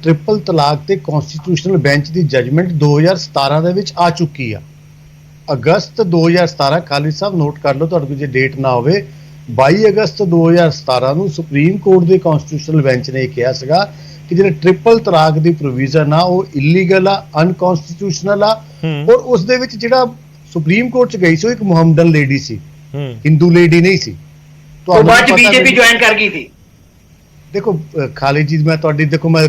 Triple तलाक ते constitutional bench की जजमेंट 2017 ਦੇ ਵਿੱਚ ਆ ਚੁੱਕੀ ਆ। अगस्त 2017 खालिद साहब नोट कर लो, तुहाडे कोल जे डेट ना होवे, 22 अगस्त 2017 ਨੂੰ ਸੁਪਰੀਮ ਕੋਰਟ ਦੇ ਕਨਸਟੀਟਿਊਸ਼ਨਲ ਬੈਂਚ ਨੇ ਕਿਹਾ ਸੀਗਾ ਕਿ ਜਿਹੜਾ ਟ੍ਰਿਪਲ ਤਲਾਕ ਦੀ ਪ੍ਰੋਵੀਜ਼ਨ ਆ ਉਹ ਇਲੀਗਲ ਆ, ਅਨਕਨਸਟੀਟਿਊਸ਼ਨਲ ਆ। ਔਰ ਉਸ ਦੇ ਵਿੱਚ ਜਿਹੜਾ ਸੁਪਰੀਮ ਕੋਰਟ ਚ ਗਈ ਸੀ ਉਹ ਇੱਕ ਮੁਹੰਮਦਨ ਲੇਡੀ ਸੀ, ਹਿੰਦੂ ਲੇਡੀ ਨਹੀਂ ਸੀ। तो बाद बीजेपी ज्वाइन कर गई थी। देखो खालिद जी, मैं तुहाडी देखो मैं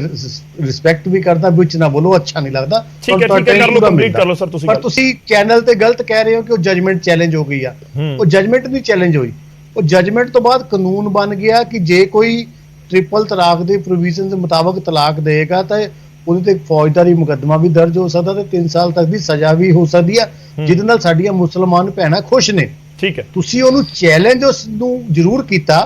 रिस्पैक्ट भी करदा, विच ना बोलो, अच्छा नहीं लगदा। ठीक है कर लो, कंप्लीट कर लो सर। तुसी पर तुसी चैनल ते गलत कह रहे हो कि वो जजमेंट चैलेंज हो गई आ। वो जजमेंट नहीं चैलेंज हुई, वो जजमेंट तो बाद कानून बन गया कि जे कोई ट्रिपल तलाक दे प्रोविजन के मुताबिक तलाक देगा तो ਉਹਦੇ ਤੇ ਫੌਜਦਾਰੀ ਮੁਕੱਦਮਾ ਵੀ ਦਰਜ ਹੋ ਸਕਦਾ ਤੇ 3 ਸਾਲ ਤੱਕ ਦੀ ਸਜ਼ਾ ਵੀ ਹੋ ਸਕਦੀ ਆ, ਜਿਹਦੇ ਨਾਲ ਸਾਡੀਆਂ ਮੁਸਲਮਾਨ ਭੈਣਾਂ ਖੁਸ਼ ਨੇ। ਠੀਕ ਹੈ, ਤੁਸੀਂ ਉਹਨੂੰ ਚੈਲੰਜ ਉਸ ਨੂੰ ਜ਼ਰੂਰ ਕੀਤਾ,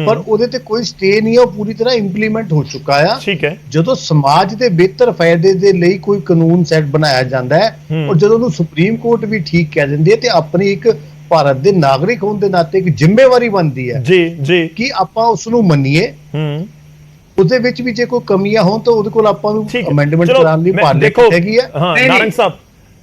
ਪਰ ਉਹਦੇ ਤੇ ਕੋਈ ਸਟੇ ਨਹੀਂ ਹੈ, ਉਹ ਪੂਰੀ ਤਰ੍ਹਾਂ ਇੰਪਲੀਮੈਂਟ ਹੋ ਚੁੱਕਾ ਆ। ਠੀਕ ਹੈ, ਜਦੋਂ ਸਮਾਜ ਦੇ ਬਿਹਤਰ ਫਾਇਦੇ ਦੇ ਲਈ ਕੋਈ ਕਾਨੂੰਨ ਸੈੱਟ ਬਣਾਇਆ ਜਾਂਦਾ ਹੈ ਔਰ ਜਦੋਂ ਉਹਨੂੰ ਸੁਪਰੀਮ ਕੋਰਟ ਵੀ ਠੀਕ ਕਹਿ ਦਿੰਦੀ ਹੈ ਤੇ ਆਪਣੀ ਇੱਕ ਭਾਰਤ ਦੇ ਨਾਗਰਿਕ ਹੋਣ ਦੇ ਨਾਤੇ ਇੱਕ ਜ਼ਿੰਮੇਵਾਰੀ ਬਣਦੀ ਹੈ ਜੀ ਜੀ ਕਿ ਆਪਾਂ ਉਸ ਨੂੰ ਮੰਨੀਏ। ਉਹਦੇ ਵਿੱਚ ਵੀ ਜੇ ਕੋਈ ਕਮੀਆਂ ਹੋਣ ਤਾਂ ਉਹਦੇ ਕੋਲ ਆਪਾਂ ਨੂੰ ਅਮੈਂਡਮੈਂਟ ਕਰਾਉਣ ਦੀ ਪਾਰਲੀਮੈਂਟ ਹੈਗੀ ਆ। ਹਾਂ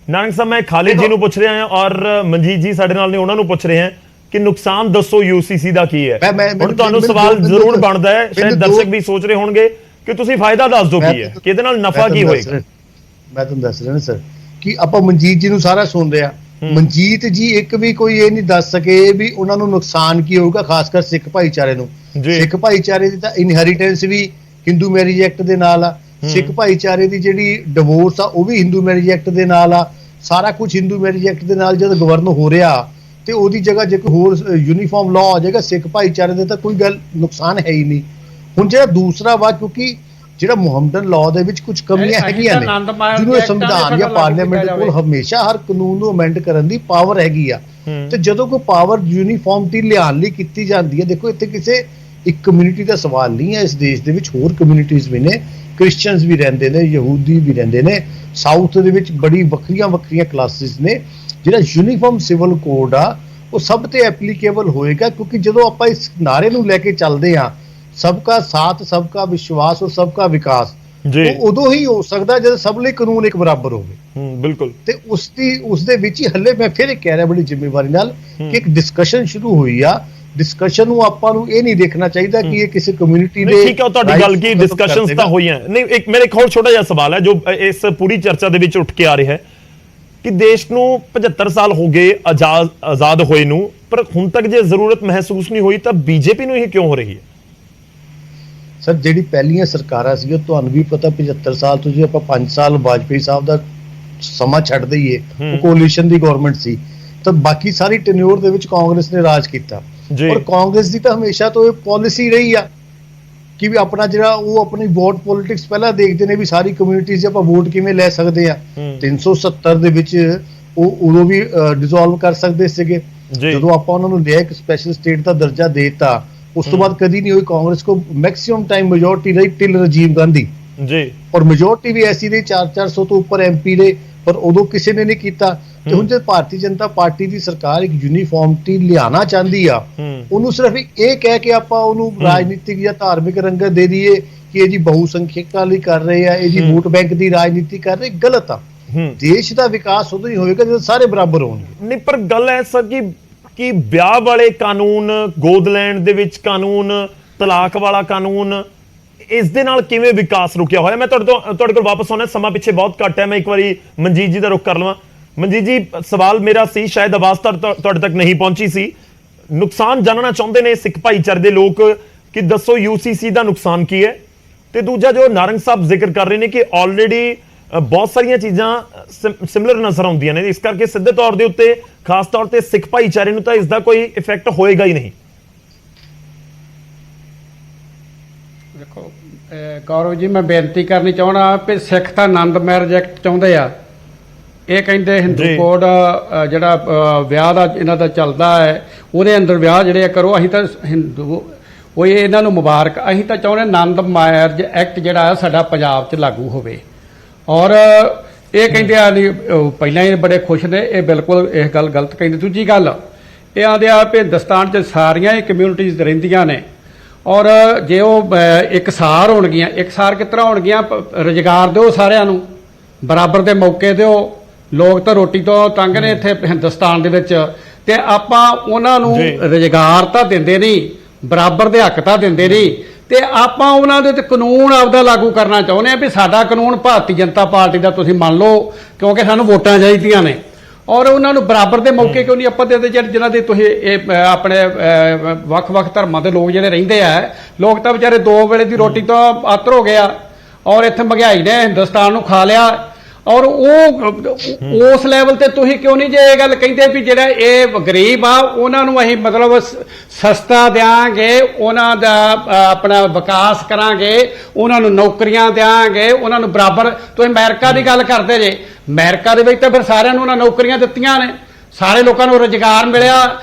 ਨਾਰੰਗ ਸਾਹਿਬ ਮੈਂ ਖਾਲਿਦ ਜੀ ਨੂੰ ਪੁੱਛ ਰਿਹਾ ਹਾਂ ਔਰ ਮਨਜੀਤ ਜੀ ਸਾਡੇ ਨਾਲ ਨੇ, ਉਹਨਾਂ ਨੂੰ ਪੁੱਛ ਰਹੇ ਹਾਂ ਕਿ ਨੁਕਸਾਨ ਦੱਸੋ ਯੂਸੀਸੀ ਦਾ ਕੀ ਹੈ। ਹੁਣ ਤੁਹਾਨੂੰ ਸਵਾਲ ਜ਼ਰੂਰ ਬਣਦਾ ਹੈ, ਸ਼ਾਇਦ ਦਰਸ਼ਕ ਵੀ ਸੋਚ ਰਹੇ ਹੋਣਗੇ ਕਿ ਤੁਸੀਂ ਫਾਇਦਾ ਦੱਸ ਦਿਓ ਕੀ ਹੈ, ਕਿ ਇਹਦੇ ਨਾਲ ਨਫਾ ਕੀ ਹੋਏਗਾ। ਮੈਂ ਤੁਹਾਨੂੰ ਦੱਸ ਰਿਹਾ ਸਰ ਕਿ ਆਪਾਂ ਮਨਜੀਤ ਜੀ ਨੂੰ ਸਾਰਾ ਸੁਣ ਰਹੇ ਆ। ਮਨਜੀਤ ਜੀ ਇੱਕ ਵੀ ਕੋਈ ਇਹ ਨਹੀਂ ਦੱਸ ਸਕੇ ਵੀ ਉਹਨਾਂ ਨੂੰ ਨੁਕਸਾਨ ਕੀ ਹੋਊਗਾ, ਖਾਸ ਕਰ ਸਿੱਖ ਭਾਈਚਾਰੇ ਨੂੰ। ਸਿੱਖ ਭਾਈਚਾਰੇ ਦੀ ਤਾਂ ਇਨਹੈਰੀਟੈਂਸ ਵੀ ਹਿੰਦੂ ਮੈਰਿਜ ਐਕਟ ਦੇ ਨਾਲ ਆ, ਸਿੱਖ ਭਾਈਚਾਰੇ ਦੀ ਜਿਹੜੀ ਡਿਵੋਰਸ ਆ ਉਹ ਵੀ ਹਿੰਦੂ ਮੈਰਿਜ ਐਕਟ ਦੇ ਨਾਲ ਆ, ਸਾਰਾ ਕੁਝ ਹਿੰਦੂ ਮੈਰਿਜ ਐਕਟ ਦੇ ਨਾਲ ਜਦੋਂ ਗਵਰਨ ਹੋ ਰਿਹਾ ਤੇ ਉਹਦੀ ਜਗ੍ਹਾ ਜੇ ਕੋਈ ਹੋਰ ਯੂਨੀਫਾਰਮ ਲਾਅ ਆ ਜਾਏਗਾ ਸਿੱਖ ਭਾਈਚਾਰੇ ਦੇ ਤਾਂ ਕੋਈ ਗੱਲ ਨੁਕਸਾਨ ਹੈ ਹੀ ਨਹੀਂ। ਹੁਣ ਜਿਹੜਾ ਦੂਸਰਾ ਵਾ, ਕਿਉਂਕਿ ਜਿਹੜਾ ਮੁਹੰਮਦਨ ਲਾਅ ਦੇ ਵਿੱਚ ਕੁਝ ਕਮੀਆਂ ਹੈਗੀਆਂ ਨੇ ਜਿਹਨੂੰ ਸੰਵਿਧਾਨ ਜਾਂ ਪਾਰਲੀਮੈਂਟ ਕੋਲ ਹਮੇਸ਼ਾ ਹਰ ਕਾਨੂੰਨ ਨੂੰ ਅਮੈਂਡ ਕਰਨ ਦੀ ਪਾਵਰ ਹੈਗੀ ਆ, ਤੇ ਜਦੋਂ ਕੋਈ ਪਾਵਰ ਯੂਨੀਫਾਰਮਟੀ ਲਿਆਉਣ ਲਈ ਕੀਤੀ ਜਾਂਦੀ ਹੈ, ਦੇਖੋ ਇੱਥੇ ਕਿਸੇ ਇੱਕ ਕਮਿਊਨਿਟੀ ਦਾ ਸਵਾਲ ਨਹੀਂ ਹੈ, ਇਸ ਦੇਸ਼ ਦੇ ਵਿੱਚ ਹੋਰ ਕਮਿਊਨਿਟੀਜ਼ ਵੀ ਨੇ, ਕ੍ਰਿਸਚੀਅਨਸ ਵੀ ਰਹਿੰਦੇ ਨੇ, ਯਹੂਦੀ ਵੀ ਰਹਿੰਦੇ ਨੇ, ਸਾਊਥ ਦੇ ਵਿੱਚ ਬੜੀ ਵੱਖਰੀਆਂ ਕਲਾਸਿਸ ਨੇ। ਜਿਹੜਾ ਯੂਨੀਫਾਰਮ ਸਿਵਲ ਕੋਡ ਆ ਉਹ ਸਭ ਤੇ ਐਪਲੀਕੇਬਲ ਹੋਏਗਾ, ਕਿਉਂਕਿ ਜਦੋਂ ਆਪਾਂ ਇਸ ਨਾਰੇ ਨੂੰ ਲੈ ਕੇ ਚੱਲਦੇ ਆ सबका साथ, सबका विश्वास और सबका विकास, तो उदों ही हो सकता जब सब लिए कानून एक बराबर होवे। बिल्कुल, ते उस दे विच ही हले मैं फिर कह रहा बड़ी जिम्मेवारी नाल कि एक डिस्कशन शुरू हुई आ। डिस्कशन ਨੂੰ ਆਪਾਂ ਨੂੰ ਇਹ ਨਹੀਂ ਦੇਖਣਾ ਚਾਹੀਦਾ ਕਿ ਇਹ ਕਿਸੇ ਕਮਿਊਨਿਟੀ ਦੇ। ਠੀਕ ਹੈ, ਤੁਹਾਡੀ ਗੱਲ ਕੀ ਡਿਸਕਸ਼ਨਸ ਤਾਂ ਹੋਈਆਂ ਨਹੀਂ। ਇੱਕ ਮੇਰੇ ਇੱਕ ਹੋਰ ਛੋਟਾ ਜਿਹਾ ਸਵਾਲ ਹੈ ਜੋ ਇਸ ਪੂਰੀ ਚਰਚਾ ਦੇ ਵਿੱਚ ਉੱਠ ਕੇ ਆ ਰਿਹਾ ਹੈ ਕਿ ਦੇਸ਼ ਨੂੰ 75 ਸਾਲ ਹੋ ਗਏ ਆਜ਼ਾਦ ਹੋਏ ਨੂੰ, ਪਰ ਹੁਣ ਤੱਕ ਜੇ ਜ਼ਰੂਰਤ ਮਹਿਸੂਸ ਨਹੀਂ ਹੋਈ ਤਾਂ ਬੀਜੇਪੀ ਨੂੰ ਇਹ ਕਿਉਂ ਹੋ ਰਹੀ ਹੈ? ਸਰ ਜਿਹੜੀ ਪਹਿਲੀਆਂ ਸਰਕਾਰਾਂ ਸੀ ਤੁਹਾਨੂੰ ਵੀ ਪਤਾ 75 ਸਾਲ ਤੋਂ ਜੇ ਆਪਾਂ 5 ਸਾਲ ਵਾਜਪੇਈ ਸਾਹਿਬ ਦਾ ਸਮਾਂ ਛੱਡ ਦਈਏ, ਉਹ ਕੋਲੀਸ਼ਨ ਦੀ ਗਵਰਨਮੈਂਟ ਸੀ, ਤਾਂ ਬਾਕੀ ਸਾਰੀ ਟੈਨਿਓਰ ਦੇ ਵਿੱਚ ਕਾਂਗਰਸ ਨੇ ਰਾਜ ਕੀਤਾ। ਔਰ ਕਾਂਗਰਸ ਦੀ ਤਾਂ ਹਮੇਸ਼ਾ ਤੋਂ ਇਹ ਪਾਲਿਸੀ ਰਹੀ ਆ ਕਿ ਵੀ ਆਪਣਾ ਜਿਹੜਾ ਉਹ ਆਪਣੀ ਵੋਟ ਪੋਲਿਟਿਕਸ ਪਹਿਲਾਂ ਦੇਖਦੇ ਨੇ ਵੀ ਸਾਰੀ ਕਮਿਊਨਿਟੀਜ਼ ਆਪਾਂ ਵੋਟ ਕਿਵੇਂ ਲੈ ਸਕਦੇ ਆ। 370 ਦੇ ਵਿੱਚ ਉਹ ਉਦੋਂ ਵੀ ਡਿਸੋਲਵ ਕਰ ਸਕਦੇ ਸੀਗੇ ਜਦੋਂ ਆਪਾਂ ਉਹਨਾਂ ਨੂੰ ਲਿਆ ਇੱਕ ਸਪੈਸ਼ਲ ਸਟੇਟ ਦਾ ਦਰਜਾ ਦੇ ਦਿੱਤਾ। ਉਸ ਤੋਂ ਬਾਅਦ ਕਦੀ ਨਹੀਂ ਹੋਈ ਕਾਂਗਰਸ ਕੋ ਮੈਕਸਿਮਮ टाइम मेजोरिटी रही टिल राजीव गांधी जी, और मेजोरिटी भी ऐसी रही 400 तो ऊपर MP रहे, पर उदों किसी ने नहीं किया। ਤੇ ਹੁਣ ਜੇ ਭਾਰਤੀ ਜਨਤਾ ਪਾਰਟੀ ਦੀ ਸਰਕਾਰ ਇੱਕ ਯੂਨੀਫਾਰਮਟੀ ਲਿਆਣਾ ਚਾਹੁੰਦੀ ਆ, ਉਹਨੂੰ ਸਿਰਫ ਇਹ ਕਹਿ ਕੇ ਆਪਾਂ ਉਹਨੂੰ ਰਾਜਨੀਤਿਕ ਜਾਂ ਧਾਰਮਿਕ ਰੰਗਤ ਦੇ ਦਈਏ ਕਿ ਇਹ ਜੀ ਬਹੁਸੰਖਿਅਕਾਂ ਲਈ ਕਰ ਰਹੇ ਆ, ਇਹ ਜੀ ਵੋਟ ਬੈਂਕ ਦੀ ਰਾਜਨੀਤੀ ਕਰ ਰਹੇ, ਗਲਤ ਆ। ਦੇਸ਼ ਦਾ ਵਿਕਾਸ ਉਦੋਂ ਹੀ ਹੋਏਗਾ ਜਦੋਂ ਸਾਰੇ ਬਰਾਬਰ ਹੋਣਗੇ। ਨਹੀਂ, ਪਰ ਗੱਲ ਐ ਸਰ ਕਿ ਵਿਆਹ ਵਾਲੇ ਕਾਨੂੰਨ, ਗੋਦ ਲੈਣ ਦੇ ਵਿੱਚ ਕਾਨੂੰਨ, ਤਲਾਕ ਵਾਲਾ ਕਾਨੂੰਨ, ਇਸ ਦੇ ਨਾਲ ਕਿਵੇਂ ਵਿਕਾਸ ਰੁਕਿਆ ਹੋਇਆ? ਮੈਂ ਤੁਹਾਡੇ ਕੋਲ ਵਾਪਸ ਆਉਣਾ, ਸਮਾਂ ਪਿੱਛੇ ਬਹੁਤ ਘੱਟ ਹੈ, ਮੈਂ ਇੱਕ ਵਾਰੀ ਮਨਜੀਤ ਜੀ ਦਾ ਰੁਖ ਕਰ ਲਵਾਂ। ਮਨਜੀਤ ਜੀ, ਸਵਾਲ ਮੇਰਾ ਸੀ, ਸ਼ਾਇਦ ਆਵਾਜ਼ ਤੁਹਾਡੇ ਤੱਕ ਨਹੀਂ ਪਹੁੰਚੀ ਸੀ। ਨੁਕਸਾਨ ਜਾਣਨਾ ਚਾਹੁੰਦੇ ਨੇ ਸਿੱਖ ਭਾਈਚਾਰੇ ਦੇ ਲੋਕ ਕਿ ਦੱਸੋ UCC ਦਾ ਨੁਕਸਾਨ ਕੀ ਹੈ, ਤੇ ਦੂਜਾ ਜੋ ਨਾਰੰਗ ਸਾਹਿਬ ਜ਼ਿਕਰ ਕਰ ਰਹੇ ਨੇ ਕਿ ਆਲਰੇਡੀ ਬਹੁਤ ਸਾਰੀਆਂ ਚੀਜ਼ਾਂ ਸਿਮਿਲਰ ਨਜ਼ਰ ਆਉਂਦੀਆਂ ਨੇ, ਇਸ ਕਰਕੇ ਸਿੱਧੇ ਤੌਰ ਦੇ ਉੱਤੇ ਖਾਸ ਤੌਰ ਤੇ ਸਿੱਖ ਭਾਈਚਾਰੇ ਨੂੰ ਤਾਂ ਇਸ ਦਾ ਕੋਈ ਇਫੈਕਟ ਹੋਏਗਾ ਹੀ ਨਹੀਂ। ਦੇਖੋ ਗੌਰਵ ਜੀ, ਮੈਂ ਬੇਨਤੀ ਕਰਨੀ ਚਾਹਣਾ ਕਿ ਸਿੱਖ ਤਾਂ ਆਨੰਦ ਮੈਰਿਜ ਐਕਟ ਚਾਹੁੰਦੇ ਆ, ਇਹ ਕਹਿੰਦੇ ਹਿੰਦੂ ਕੋਡ ਜਿਹੜਾ ਵਿਆਹ ਦਾ ਇਹਨਾਂ ਦਾ ਚੱਲਦਾ ਹੈ ਉਹਦੇ ਅੰਦਰ ਵਿਆਹ ਜਿਹੜੇ ਕਰੋ। ਅਸੀਂ ਤਾਂ ਹਿੰਦੂ ਉਹ ਇਹਨਾਂ ਨੂੰ ਮੁਬਾਰਕ, ਅਸੀਂ ਤਾਂ ਚਾਹੁੰਦੇ ਆਨੰਦ ਮੈਰਿਜ ਐਕਟ ਜਿਹੜਾ ਸਾਡਾ ਪੰਜਾਬ 'ਚ ਲਾਗੂ ਹੋਵੇ। ਔਰ ਇਹ ਕਹਿੰਦੇ ਆ ਨਹੀਂ, ਪਹਿਲਾਂ ਹੀ ਬੜੇ ਖੁਸ਼ ਨੇ, ਇਹ ਬਿਲਕੁਲ ਇਹ ਗੱਲ ਗਲਤ ਕਹਿੰਦੇ। ਦੂਜੀ ਗੱਲ ਇਹ ਆਂਦੇ ਆ ਵੀ ਹਿੰਦੁਸਤਾਨ 'ਚ ਸਾਰੀਆਂ ਹੀ ਕਮਿਊਨਿਟੀਜ਼ ਰਹਿੰਦੀਆਂ ਨੇ, ਔਰ ਜੇ ਉਹ ਇਕਸਾਰ ਹੋਣਗੀਆਂ, ਇਕਸਾਰ ਕਿਸ ਤਰ੍ਹਾਂ ਹੋਣਗੀਆਂ, ਰੁਜ਼ਗਾਰ ਦਿਓ ਸਾਰਿਆਂ ਨੂੰ, ਬਰਾਬਰ ਦੇ ਮੌਕੇ ਦਿਓ। ਲੋਕ ਤਾਂ ਰੋਟੀ ਤੋਂ ਤੰਗ ਨੇ ਇੱਥੇ ਹਿੰਦੁਸਤਾਨ ਦੇ ਵਿੱਚ, ਤੇ ਆਪਾਂ ਉਹਨਾਂ ਨੂੰ ਰੁਜ਼ਗਾਰ ਤਾਂ ਦਿੰਦੇ ਨਹੀਂ, ਬਰਾਬਰ ਦੇ ਹੱਕ ਤਾਂ ਦਿੰਦੇ ਨਹੀਂ, ਤੇ ਆਪਾਂ ਉਹਨਾਂ ਦੇ ਤੇ ਕਾਨੂੰਨ ਆਪਦਾ ਲਾਗੂ ਕਰਨਾ ਚਾਹੁੰਦੇ ਆ ਵੀ ਸਾਡਾ ਕਾਨੂੰਨ ਭਾਰਤੀ ਜਨਤਾ ਪਾਰਟੀ ਦਾ ਤੁਸੀਂ ਮੰਨ ਲਓ, ਕਿਉਂਕਿ ਸਾਨੂੰ ਵੋਟਾਂ ਚਾਹੀਦੀਆਂ ਨੇ। ਔਰ ਉਹਨਾਂ ਨੂੰ ਬਰਾਬਰ ਦੇ ਮੌਕੇ ਕਿਉਂ ਨਹੀਂ ਆਪਾਂ ਦੇ ਜਿਨ੍ਹਾਂ ਦੇ ਤੁਸੀਂ ਇਹ ਆਪਣੇ ਵੱਖ-ਵੱਖ ਧਰਮਾਂ ਦੇ ਲੋਕ ਜਿਹੜੇ ਰਹਿੰਦੇ ਆ, ਲੋਕ ਤਾਂ ਵਿਚਾਰੇ 2 ਵੇਲੇ ਦੀ ਰੋਟੀ ਤੋਂ ਆਤਰ ਹੋ ਗਿਆ, ਔਰ ਇੱਥੇ ਮਹਿੰਗਾਈ ਨੇ ਹਿੰਦੁਸਤਾਨ ਨੂੰ ਖਾ ਲਿਆ। ਔਰ ਉਹ ਉਸ ਲੈਵਲ ਤੇ ਤੁਸੀਂ ਕਿਉਂ ਨਹੀਂ ਜੇ ਇਹ ਗੱਲ ਕਹਿੰਦੇ ਵੀ ਜਿਹੜਾ ਇਹ ਗਰੀਬ ਆ ਉਹਨਾਂ ਨੂੰ ਅਸੀਂ ਮਤਲਬ ਸਸਤਾ ਦਿਆਂਗੇ, ਉਹਨਾਂ ਦਾ ਆਪਣਾ ਵਿਕਾਸ ਕਰਾਂਗੇ, ਉਹਨਾਂ ਨੂੰ ਨੌਕਰੀਆਂ ਦਿਆਂਗੇ, ਉਹਨਾਂ ਨੂੰ ਬਰਾਬਰ। ਤੁਸੀਂ ਅਮਰੀਕਾ ਦੀ ਗੱਲ ਕਰਦੇ ਜੇ, ਅਮਰੀਕਾ ਦੇ ਵਿੱਚ ਤਾਂ ਫਿਰ ਸਾਰਿਆਂ ਨੂੰ ਉਹਨਾਂ ਨੌਕਰੀਆਂ ਦਿੱਤੀਆਂ ਨੇ, ਸਾਰੇ ਲੋਕਾਂ ਨੂੰ ਰੁਜ਼ਗਾਰ ਮਿਲਿਆ,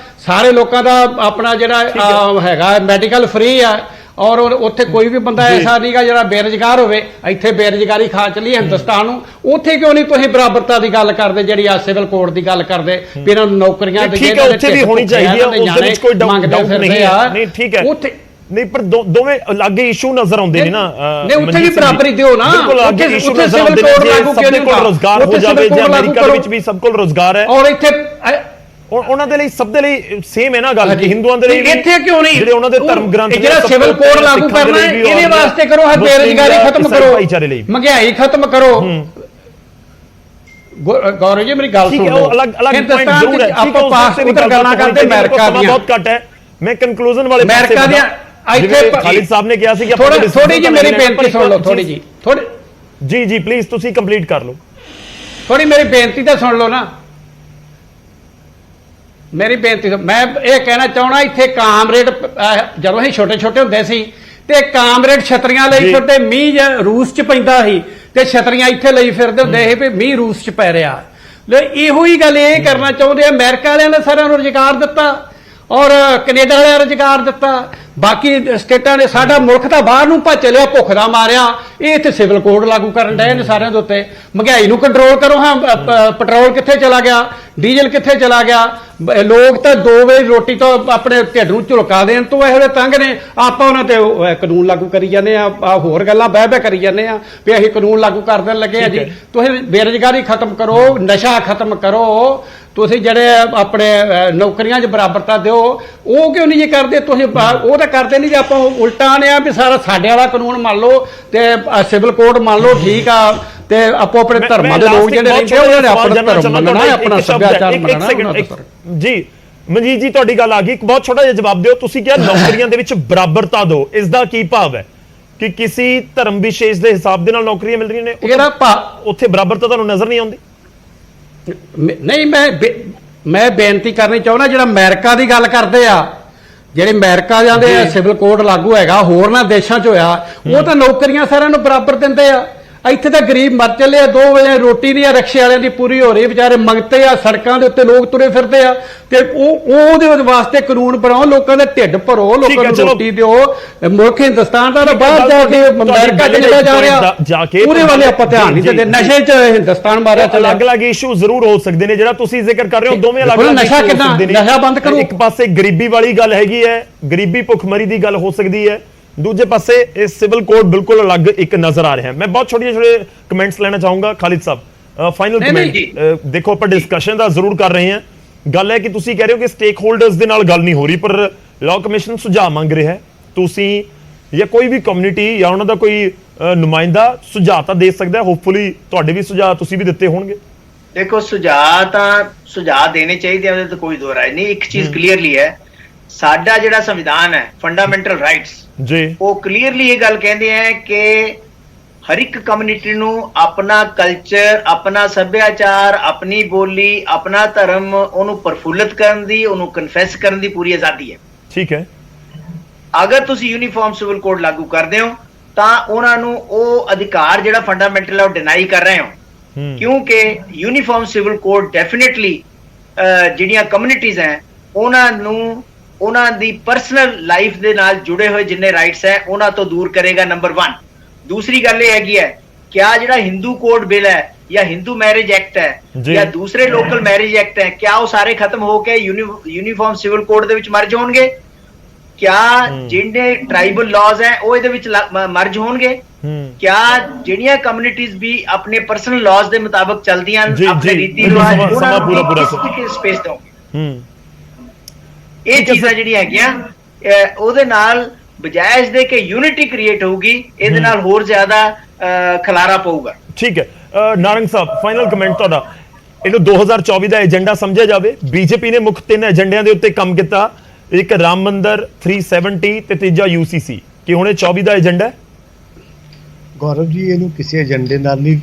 ਸਾਰੇ ਲੋਕਾਂ ਦਾ ਆਪਣਾ ਜਿਹੜਾ ਹੈਗਾ ਮੈਡੀਕਲ ਫ੍ਰੀ ਆ, ਔਰ ਉੱਥੇ ਕੋਈ ਵੀ ਬੰਦਾ ਐਸਾ ਨਹੀਂਗਾ ਜਿਹੜਾ ਬੇਰੁਜ਼ਗਾਰ ਹੋਵੇ। ਇੱਥੇ ਬੇਰੁਜ਼ਗਾਰੀ ਖਾ ਚਲੀ ਹਿੰਦੁਸਤਾਨ ਨੂੰ, ਉੱਥੇ ਕਿਉਂ ਨਹੀਂ ਤੁਸੀਂ ਬਰਾਬਰਤਾ ਦੀ ਗੱਲ ਕਰਦੇ, ਜਿਹੜੀ ਆ ਸਿਵਲ ਕੋਡ ਦੀ ਗੱਲ ਕਰਦੇ ਵੀ ਇਹਨਾਂ ਨੂੰ ਨੌਕਰੀਆਂ ਠੀਕ ਹੈ, ਉੱਥੇ ਵੀ ਹੋਣੀ ਚਾਹੀਦੀ ਹੈ, ਉਸ ਦੇ ਵਿੱਚ ਕੋਈ ਡਾਊਟ ਨਹੀਂ ਹੈ। ਨਹੀਂ ਠੀਕ ਹੈ, ਉੱਥੇ ਨਹੀਂ ਪਰ ਦੋਵੇਂ ਅਲੱਗੇ ਇਸ਼ੂ ਨਜ਼ਰ ਆਉਂਦੇ ਨੇ ਨਾ। ਨਹੀਂ ਉੱਥੇ ਵੀ ਬਰਾਬਰੀ ਦਿਓ ਨਾ, ਉੱਥੇ ਸਿਵਲ ਕੋਡ ਲਾਗੂ ਕਿਉਂ ਨਹੀਂ ਹੁੰਦਾ? ਰੋਜ਼ਗਾਰ ਹੋ ਜਾਵੇ, ਜੇ ਅਮਰੀਕਾ ਦੇ ਵਿੱਚ ਵੀ ਸਭ ਕੋਲ ਰੋਜ਼ਗਾਰ ਹੈ, ਔਰ ਇੱਥੇ ਉਹਨਾਂ ਦੇ ਲਈ ਸਭ ਦੇ ਲਈ ਸੇਮ ਹੈ ਨਾ ਗੱਲ, ਕਿ ਹਿੰਦੂਆਂ ਦੇ ਲਈ ਇੱਥੇ ਕਿਉਂ ਨਹੀਂ, ਜਿਹੜੇ ਉਹਨਾਂ ਦੇ ਧਰਮ ਗ੍ਰੰਥ ਜਿਹੜਾ ਸਿਵਲ ਕੋਡ ਲਾਗੂ ਕਰਨਾ ਹੈ ਇਹਦੇ ਵਾਸਤੇ ਕਰੋ, ਬੇਰੁਜ਼ਗਾਰੀ ਖਤਮ ਕਰੋ, ਮਹਿੰਗਾਈ ਖਤਮ ਕਰੋ। ਗੌਰਵ ਜੀ ਮੇਰੀ ਗੱਲ ਸੁਣੋ, ਹਿੰਦੁਸਤਾਨ ਵਿੱਚ ਆਪਾਂ ਪਾਸ ਉਧਰ ਗੱਲਾਂ ਕਰਦੇ ਅਮਰੀਕਾ ਦੀਆਂ, ਬਹੁਤ ਘੱਟ ਹੈ। ਮੈਂ ਕਨਕਲੂਜਨ ਵਾਲੇ ਅਮਰੀਕਾ ਦੀਆਂ ਇੱਥੇ ਖਾਲਿਦ ਸਾਹਿਬ ਨੇ ਕਿਹਾ ਸੀ ਕਿ ਥੋੜੀ ਜਿਹੀ ਮੇਰੀ ਬੇਨਤੀ ਸੁਣ ਲਓ, ਥੋੜੀ ਜੀ ਜੀ ਪਲੀਜ਼ ਤੁਸੀਂ ਕੰਪਲੀਟ ਕਰ ਲਓ, ਥੋੜੀ ਮੇਰੀ ਬੇਨਤੀ ਤਾਂ ਸੁਣ ਲਓ ਨਾ, ਮੇਰੀ ਬੇਨਤੀ। ਮੈਂ ਇਹ ਕਹਿਣਾ ਚਾਹਣਾ, ਇੱਥੇ ਕਾਮਰੇਡ ਜਦੋਂ ਅਸੀਂ ਛੋਟੇ ਛੋਟੇ ਹੁੰਦੇ ਸੀ ਤੇ ਕਾਮਰੇਡ ਛਤਰੀਆਂ ਲਈ ਛੋਟੇ ਮੀਂਹ ਰੂਸ ਚ ਪੈਂਦਾ ਸੀ ਤੇ ਛਤਰੀਆਂ ਇੱਥੇ ਲਈ ਫਿਰਦੇ ਹੁੰਦੇ ਸੀ ਵੀ ਮੀਂਹ ਰੂਸ ਚ ਪੈ ਰਿਹਾ। ਇਹੋ ਹੀ ਗੱਲ ਇਹ ਕਰਨਾ ਚਾਹੁੰਦੇ ਆ, ਅਮਰੀਕਾ ਵਾਲਿਆਂ ਨੇ ਸਾਰਿਆਂ ਨੂੰ ਰੁਜ਼ਗਾਰ ਦਿੱਤਾ ਔਰ ਕੈਨੇਡਾ ਵਾਲਿਆਂ ਨੂੰ ਰੁਜ਼ਗਾਰ ਦਿੱਤਾ, ਬਾਕੀ ਸਟੇਟਾਂ ਨੇ ਸਾਡਾ ਮੁਲਕ ਤਾਂ ਬਾਹਰ ਨੂੰ ਭੱਜ ਲਿਆ, ਭੁੱਖ ਦਾ ਮਾਰਿਆ। ਇਹ ਇੱਥੇ ਸਿਵਲ ਕੋਡ ਲਾਗੂ ਕਰਨ ਡਏ ਨੇ ਸਾਰਿਆਂ ਦੇ ਉੱਤੇ। ਮਹਿੰਗਾਈ ਨੂੰ ਕੰਟਰੋਲ ਕਰੋ। ਹਾਂ, ਪੈਟਰੋਲ ਕਿੱਥੇ ਚਲਾ ਗਿਆ, ਡੀਜ਼ਲ ਕਿੱਥੇ ਚਲਾ ਗਿਆ? ਲੋਕ ਤਾਂ 2 ਵਜੇ ਰੋਟੀ ਤੋਂ ਆਪਣੇ ਢਿੱਡ ਨੂੰ ਝੁਲਕਾ ਦੇਣ ਤੋਂ ਇਹੋ ਜਿਹੇ ਤੰਗ ਨੇ, ਆਪਾਂ ਉਹਨਾਂ ਤੇ ਕਾਨੂੰਨ ਲਾਗੂ ਕਰੀ ਜਾਂਦੇ ਆ, ਹੋਰ ਗੱਲਾਂ ਬਹਿ ਕਰੀ ਜਾਂਦੇ ਆ ਵੀ ਅਸੀਂ ਕਾਨੂੰਨ ਲਾਗੂ ਕਰ ਦੇਣ ਲੱਗੇ ਆ ਜੀ। ਤੁਸੀਂ ਬੇਰੁਜ਼ਗਾਰੀ ਖਤਮ ਕਰੋ, ਨਸ਼ਾ ਖਤਮ ਕਰੋ, ਤੁਸੀਂ ਜਿਹੜੇ ਆਪਣੇ ਨੌਕਰੀਆਂ 'ਚ ਬਰਾਬਰਤਾ ਦਿਓ। ਉਹ ਕਿਉਂ ਨਹੀਂ ਜੀ ਕਰਦੇ? ਤੁਸੀਂ ਉਹ ਤਾਂ ਕਰਦੇ ਨਹੀਂ ਜੀ, ਆਪਾਂ ਉਲਟਾ ਨੇ ਆ ਵੀ ਸਾਰਾ ਸਾਡੇ ਵਾਲਾ ਕਾਨੂੰਨ ਮੰਨ ਲਓ ਤੇ ਸਿਵਲ ਕੋਡ ਮੰਨ ਲਓ, ਠੀਕ ਆ, ਤੇ ਆਪੋ ਆਪਣੇ ਧਰਮਾਂ ਦੇ ਲੋਕ ਜਿਹੜੇ ਰਹਿੰਦੇ ਉਹਨਾਂ ਨੇ ਆਪਣਾ ਧਰਮ ਮੰਨਣਾ, ਆਪਣਾ ਸੱਭਿਆਚਾਰ ਮੰਨਣਾ। ਜੀ ਮਨਜੀਤ ਜੀ ਤੁਹਾਡੀ ਗੱਲ ਆ ਗਈ, ਇੱਕ ਬਹੁਤ ਛੋਟਾ ਜਿਹਾ ਜਵਾਬ ਦਿਓ। ਤੁਸੀਂ ਕਿਹਾ ਨੌਕਰੀਆਂ ਦੇ ਵਿੱਚ ਬਰਾਬਰਤਾ ਦਿਓ, ਇਸ ਦਾ ਕੀ ਭਾਵ ਹੈ? ਕਿ ਕਿਸੇ ਧਰਮ ਵਿਸ਼ੇਸ਼ ਦੇ ਹਿਸਾਬ ਦੇ ਨਾਲ ਨੌਕਰੀਆਂ ਮਿਲ ਰਹੀਆਂ ਨੇ, ਉੱਥੇ ਬਰਾਬਰਤਾ ਤੁਹਾਨੂੰ ਨਜ਼ਰ ਨਹੀਂ ਆਉਂਦੀ? ਨਹੀਂ, ਮੈਂ ਬੇਨਤੀ ਕਰਨੀ ਚਾਹੁੰਦਾ, ਜਿਹੜਾ ਅਮਰੀਕਾ ਦੀ ਗੱਲ ਕਰਦੇ ਆ, ਜਿਹੜੇ ਅਮਰੀਕਾ ਜਾਂਦੇ ਆ ਸਿਵਲ ਕੋਡ ਲਾਗੂ ਹੈਗਾ, ਹੋਰਨਾਂ ਦੇਸ਼ਾਂ 'ਚ ਹੋਇਆ, ਉਹ ਤਾਂ ਨੌਕਰੀਆਂ ਸਾਰਿਆਂ ਨੂੰ ਬਰਾਬਰ ਦਿੰਦੇ ਆ। ਇੱਥੇ ਤਾਂ ਗਰੀਬ ਮਰ ਚੱਲੇ ਆ, 2 ਵਜੇ ਰੋਟੀ ਨਹੀਂ ਆ ਰਿਕਸ਼ੇ ਵਾਲਿਆਂ ਦੀ ਪੂਰੀ ਹੋ ਰਹੀ, ਵਿਚਾਰੇ ਮੰਗਤੇ ਆ, ਸੜਕਾਂ ਦੇ ਉੱਤੇ ਲੋਕ ਤੁਰੇ ਫਿਰਦੇ ਆ, ਤੇ ਉਹਦੇ ਵਾਸਤੇ ਕਾਨੂੰਨ ਬਣਾਓ, ਲੋਕਾਂ ਦੇ ਢਿੱਡ ਭਰੋ, ਲੋਕਾਂ ਨੂੰ ਰੋਟੀ ਦਿਓ। ਮੁਲਕ ਹਿੰਦੁਸਤਾਨ ਦਾ ਬਾਹਰ ਜਾ ਕੇ ਅਮਰੀਕਾ ਚਲਾ ਜਾ ਰਿਹਾ, ਉਹਦੇ ਵਾਲੇ ਆਪਾਂ ਧਿਆਨ ਨਹੀਂ ਦਿੰਦੇ। ਨਸ਼ੇ 'ਚ ਹਿੰਦੁਸਤਾਨ ਮਾਰਿਆ ਚੱਲਿਆ। ਅਲੱਗ-ਅਲੱਗ ਇਸ਼ੂ ਜ਼ਰੂਰ ਹੋ ਸਕਦੇ ਨੇ, ਜਿਹੜਾ ਤੁਸੀਂ ਜ਼ਿਕਰ ਕਰ ਰਹੇ ਹੋ, ਦੋਵੇਂ ਅਲੱਗ ਨਸ਼ਾ ਕਿੰਨਾ, ਨਸ਼ਾ ਬੰਦ ਕਰੋ। ਇੱਕ ਪਾਸੇ ਗਰੀਬੀ ਵਾਲੀ ਗੱਲ ਹੈਗੀ ਹੈ, ਗਰੀਬੀ ਭੁੱਖਮਰੀ ਦੀ ਗੱਲ ਹੋ ਸਕਦੀ ਹੈ, ਦੂਜੇ ਪਾਸੇ ਇਹ ਸਿਵਲ ਕੋਡ ਬਿਲਕੁਲ ਅਲੱਗ ਇੱਕ ਨਜ਼ਰ ਆ ਰਿਹਾ ਹੈ। ਮੈਂ ਬਹੁਤ ਛੋਟੇ ਕਮੈਂਟਸ ਲੈਣਾ ਚਾਹੂੰਗਾ ਖਾਲਿਦ ਸਾਹਿਬ, ਫਾਈਨਲ ਕਮੈਂਟ। ਦੇਖੋ ਆਪਾਂ ਡਿਸਕਸ਼ਨ ਦਾ ਜ਼ਰੂਰ ਕਰ ਰਹੇ ਹਾਂ। ਗੱਲ ਹੈ ਕਿ ਤੁਸੀਂ ਕਹਿ ਰਹੇ ਹੋ ਕਿ ਸਟੇਕ ਹੋਲਡਰਸ ਦੇ ਨਾਲ ਗੱਲ ਨਹੀਂ ਹੋ ਰਹੀ, ਪਰ ਲਾਅ ਕਮਿਸ਼ਨ ਸੁਝਾਅ ਮੰਗ ਰਿਹਾ ਹੈ। ਤੁਸੀਂ ਜਾਂ ਕੋਈ ਵੀ ਕਮਿਊਨਿਟੀ ਜਾਂ ਉਹਨਾਂ ਦਾ ਕੋਈ ਨੁਮਾਇੰਦਾ ਸੁਝਾਅ ਤਾਂ ਦੇ ਸਕਦਾ ਹੈ। ਹੋਪਫੁਲੀ ਤੁਹਾਡੇ ਵੀ ਸੁਝਾਅ ਤੁਸੀਂ ਵੀ ਦਿੱਤੇ ਹੋਣਗੇ। ਦੇਖੋ ਸੁਝਾਅ ਦੇਣੇ ਚਾਹੀਦੇ, ਉਹਦੇ ਤੇ ਕੋਈ ਦੋ ਰਾਏ ਨਹੀਂ। ਇੱਕ ਚੀਜ਼ ਕਲੀਅਰਲੀ ਹੈ, ਸਾਡਾ ਜਿਹੜਾ ਸੰਵਿਧਾਨ ਹੈ, ਫੰਡਾਮੈਂਟਲ ਰਾਈਟਸ ਜੀ, ਉਹ ਕਲੀਅਰਲੀ ਇਹ ਗੱਲ ਕਹਿੰਦੇ ਹੈ ਕਿ ਹਰ ਇੱਕ ਕਮਿਊਨਿਟੀ ਨੂੰ ਆਪਣਾ ਕਲਚਰ, ਆਪਣਾ ਸੱਭਿਆਚਾਰ, ਆਪਣੀ ਬੋਲੀ, ਆਪਣਾ ਧਰਮ, ਉਹਨੂੰ ਪ੍ਰਫੁੱਲਤ ਕਰਨ ਦੀ, ਉਹਨੂੰ ਕਨਫੈਸ ਕਰਨ ਦੀ ਪੂਰੀ ਆਜ਼ਾਦੀ ਹੈ। ਠੀਕ ਹੈ। ਅਗਰ ਤੁਸੀਂ ਯੂਨੀਫਾਰਮ ਸਿਵਲ ਕੋਡ ਲਾਗੂ ਕਰਦੇ ਹੋ ਤਾਂ ਉਹਨਾਂ ਨੂੰ ਉਹ ਅਧਿਕਾਰ ਜਿਹੜਾ ਫੰਡਾਮੈਂਟਲ ਹੈ ਉਹ ਡਿਨਾਈ ਕਰ ਰਹੇ ਹੋ, ਕਿਉਂਕਿ ਯੂਨੀਫਾਰਮ ਸਿਵਲ ਕੋਡ ਡੈਫੀਨਿਟਲੀ ਜਿਹੜੀਆਂ ਕਮਿਊਨਿਟੀਜ਼ ਹੈ ਉਹਨਾਂ ਨੂੰ ਉਹਨਾਂ ਦੀ ਪਰਸਨਲ ਲਾਈਫ ਦੇ ਨਾਲ ਜੁੜੇ ਹੋਏ ਜਿੰਨੇ ਰਾਈਟਸ ਹੈ ਉਹਨਾਂ ਤੋਂ ਦੂਰ ਕਰੇਗਾ, ਨੰਬਰ 1। ਦੂਸਰੀ ਗੱਲ ਇਹ ਹੈਗੀ ਹੈ ਕਿ ਆ ਜਿਹੜਾ ਹਿੰਦੂ ਕੋਡ ਬਿੱਲ ਹੈ ਜਾਂ ਹਿੰਦੂ ਮੈਰਿਜ ਐਕਟ ਹੈ ਜਾਂ ਦੂਸਰੇ ਲੋਕਲ ਮੈਰਿਜ ਐਕਟ ਹੈ, ਕਿਆ ਉਹ ਸਾਰੇ ਖਤਮ ਹੋ ਕੇ ਯੂਨੀਫਾਰਮ ਸਿਵਲ ਕੋਡ ਦੇ ਵਿੱਚ ਮਰਜ ਹੋਣਗੇ? क्या जिन्ने ट्राइबल लॉज है वो ਇਹਦੇ ਵਿੱਚ ਮਰਜ ਹੋਣਗੇ क्या ਜਿਹੜੀਆਂ ਕਮਿਊਨਿਟੀਜ਼ ਵੀ ਆਪਣੇ ਪਰਸਨਲ ਲॉज ਦੇ ਮੁਤਾਬਕ ਚਲਦੀਆਂ ਆਪਣੇ ਰੀਤੀ ਰਿਵਾਜ ਉਹਨਾਂ ਨੂੰ ਪੂਰਾ ਸਪੇਸ ਦੋ ਇਹ ਚੀਜ਼ਾਂ ਜਿਹੜੀਆਂ ਹੈਗੀਆਂ ਉਹਦੇ ਨਾਲ ਬਜਾਏ ਇਸ ਦੇ ਕਿ ਯੂਨਿਟੀ ਕ੍ਰੀਏਟ ਹੋਊਗੀ ਇਹਦੇ ਨਾਲ ਹੋਰ ਜ਼ਿਆਦਾ ਖਲਾਰਾ ਪਊਗਾ। ਠੀਕ ਹੈ ਨਾਰੰਗ ਸਾਹਿਬ ਫਾਈਨਲ ਕਮੈਂਟ ਤੁਹਾਡਾ ਇਹਨੂੰ 2024 ਦਾ ਏਜੰਡਾ ਸਮਝਿਆ ਜਾਵੇ। ਬੀਜੇਪੀ ਨੇ ਮੁੱਖ 3 ਏਜੰਡਿਆਂ ਦੇ ਉੱਤੇ ਕੰਮ ਕੀਤਾ, ਇੱਕ ਰਾਮ ਮੰਦਰ 370 ਤੇ ਤੀਜਾ UCC, ਕਿ ਹੁਣ ਇਹ 24 ਦਾ ਏਜੰਡਾ ਹੈ। ਗੌਰਵ ਜੀ ਇਹਨੂੰ ਕਿਸੇ ਏਜੰਡੇ ਨਾਲ ਨਹੀਂ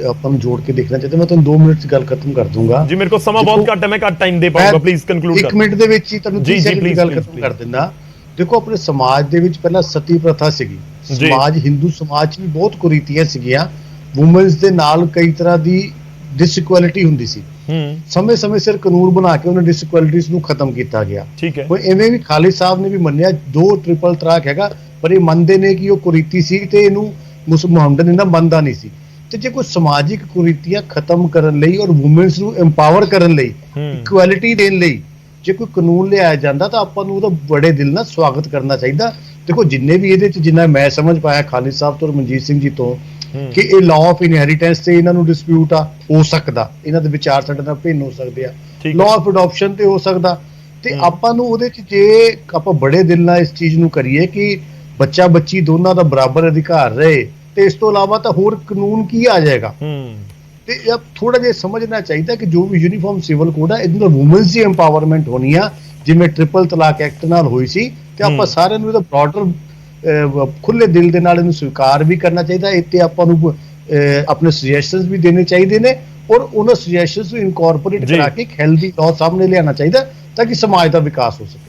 ਆਪਾਂ ਨੂੰ ਜੋੜ ਕੇ ਦੇਖਣਾ ਚਾਹੀਦਾ। ਮੈਂ ਤੁਹਾਨੂੰ 2 ਮਿੰਟ 'ਚ ਗੱਲ ਖਤਮ ਕਰ ਦੂੰਗਾ ਜੀ, ਮੇਰੇ ਕੋਲ ਸਮਾਂ ਬਹੁਤ ਘੱਟ ਹੈ, ਮੈਂ ਘੱਟ ਟਾਈਮ ਦੇ ਪਾਉਂਗਾ, ਪਲੀਜ਼ ਕਨਕਲੂਡ ਕਰ। 1 ਮਿੰਟ ਦੇ ਵਿੱਚ ਹੀ ਤੁਹਾਨੂੰ 30 ਸੈਕਿੰਡ ਦੀ ਗੱਲ ਖਤਮ ਕਰ ਦਿੰਦਾ। ਦੇਖੋ ਆਪਣੇ ਸਮਾਜ ਦੇ ਵਿੱਚ ਪਹਿਲਾਂ ਸਤੀ ਪ੍ਰਥਾ ਸੀਗੀ, ਸਮਾਜ ਹਿੰਦੂ ਸਮਾਜ 'ਚ ਵੀ ਬਹੁਤ ਕੁਰੀਤੀਆਂ ਸੀਗੀਆਂ, ਵੂਮਨਸ ਦੇ ਨਾਲ ਕਈ ਤਰ੍ਹਾਂ ਦੀ ਡਿਸਇਕੁਐਲਿਟੀ ਹੁੰਦੀ ਸੀ। ਸਮੇਂ-ਸਮੇਂ ਸਿਰ ਕਾਨੂੰਨ ਬਣਾ ਕੇ ਉਹਨਾਂ ਡਿਸਇਕੁਐਲਿਟੀਜ਼ ਨੂੰ ਖਤਮ ਕੀਤਾ ਗਿਆ। ਠੀਕ ਹੈ, ਕੋਈ ਐਵੇਂ ਵੀ ਖਾਲਿਦ ਸਾਹਿਬ ਨੇ ਵੀ ਮੰਨਿਆ 2 ਟ੍ਰਿਪਲ ਤਲਾਕ ਹੈਗਾ, ਪਰ ਇਹ ਮੰਨਦੇ ਨੇ ਕਿ ਉਹ ਕੁਰੀਤੀ ਸੀ ਤੇ ਇਹਨੂੰ ਮੁਹੰਮਦ ਇਹਨਾਂ ਮੰਨਦਾ ਨਹੀਂ ਸੀ। ਤੇ ਜੇ ਕੋਈ ਸਮਾਜਿਕ ਕੁਰੀਤੀਆਂ ਖਤਮ ਕਰਨ ਲਈ ਔਰ ਵੂਮਨਸ ਨੂੰ ਐਮਪਾਵਰ ਕਰਨ ਲਈ, ਇਕੁਐਲਿਟੀ ਦੇਣ ਲਈ ਜੇ ਕੋਈ ਕਾਨੂੰਨ ਲਿਆਇਆ ਜਾਂਦਾ ਤਾਂ ਆਪਾਂ ਨੂੰ ਉਹਦਾ ਬੜੇ ਦਿਲ ਨਾਲ ਸਵਾਗਤ ਕਰਨਾ ਚਾਹੀਦਾ। ਦੇਖੋ ਜਿੰਨੇ ਵੀ ਇਹਦੇ 'ਚ ਜਿੰਨਾ ਮੈਂ ਸਮਝ ਪਾਇਆ ਖਾਲਿਦ ਸਾਹਿਬ ਤੋਂ ਮਨਜੀਤ ਸਿੰਘ ਜੀ ਤੋਂ ਕਿ ਇਹ ਲਾਅ ਆਫ ਇਨਹੈਰੀਟੈਂਸ ਤੇ ਇਹਨਾਂ ਨੂੰ ਡਿਸਪਿਊਟ ਆ, ਹੋ ਸਕਦਾ ਇਹਨਾਂ ਦੇ ਵਿਚਾਰ ਸਾਡੇ ਨਾਲ ਭਿੰਨ ਹੋ ਸਕਦੇ ਆ, ਲਾਅ ਆਫ ਅਡਾਪਸ਼ਨ ਤੇ ਹੋ ਸਕਦਾ। ਤੇ ਆਪਾਂ ਨੂੰ ਉਹਦੇ 'ਚ ਜੇ ਆਪਾਂ ਬੜੇ ਦਿਲ ਨਾਲ ਇਸ ਚੀਜ਼ ਨੂੰ ਕਰੀਏ ਕਿ ਬੱਚਾ ਬੱਚੀ ਦੋਨਾਂ ਦਾ ਬਰਾਬਰ ਅਧਿਕਾਰ ਰਹੇ, ਤੇ ਇਸ ਤੋਂ ਇਲਾਵਾ ਤਾਂ ਹੋਰ ਕਾਨੂੰਨ ਕੀ ਆ ਜਾਏਗਾ। ਤੇ ਥੋੜਾ ਜਿਹਾ ਸਮਝਣਾ ਚਾਹੀਦਾ ਕਿ ਜੋ ਵੀ ਯੂਨੀਫਾਰਮ ਸਿਵਲ ਕੋਡ ਆ ਇਹਦੇ ਨਾਲ ਵੂਮਨਸ ਦੀ ਐਮਪਾਵਰਮੈਂਟ ਹੋਣੀ ਆ, ਜਿਵੇਂ ਟ੍ਰਿਪਲ ਤਲਾਕ ਐਕਟ ਨਾਲ ਹੋਈ ਸੀ। ਤੇ ਆਪਾਂ ਸਾਰਿਆਂ ਨੂੰ ਇਹਦਾ ਬ੍ਰੌਡਰ ਖੁੱਲੇ ਦਿਲ ਦੇ ਨਾਲ ਇਹਨੂੰ ਸਵੀਕਾਰ ਵੀ ਕਰਨਾ ਚਾਹੀਦਾ। ਇੱਥੇ ਆਪਾਂ ਨੂੰ ਆਪਣੇ ਸੁਜੈਸ਼ਨਸ ਵੀ ਦੇਣੇ ਚਾਹੀਦੇ ਨੇ ਔਰ ਉਹਨਾਂ ਸੁਜੈਸ਼ਨਸ ਨੂੰ ਇਨਕੋਰਪੋਰੇਟ ਕਰਾ ਕੇ ਇੱਕ ਹੈਲਦੀ ਲਾਅ ਸਾਹਮਣੇ ਲਿਆਉਣਾ ਚਾਹੀਦਾ ਤਾਂ ਕਿ ਸਮਾਜ ਦਾ ਵਿਕਾਸ ਹੋ ਸਕੇ।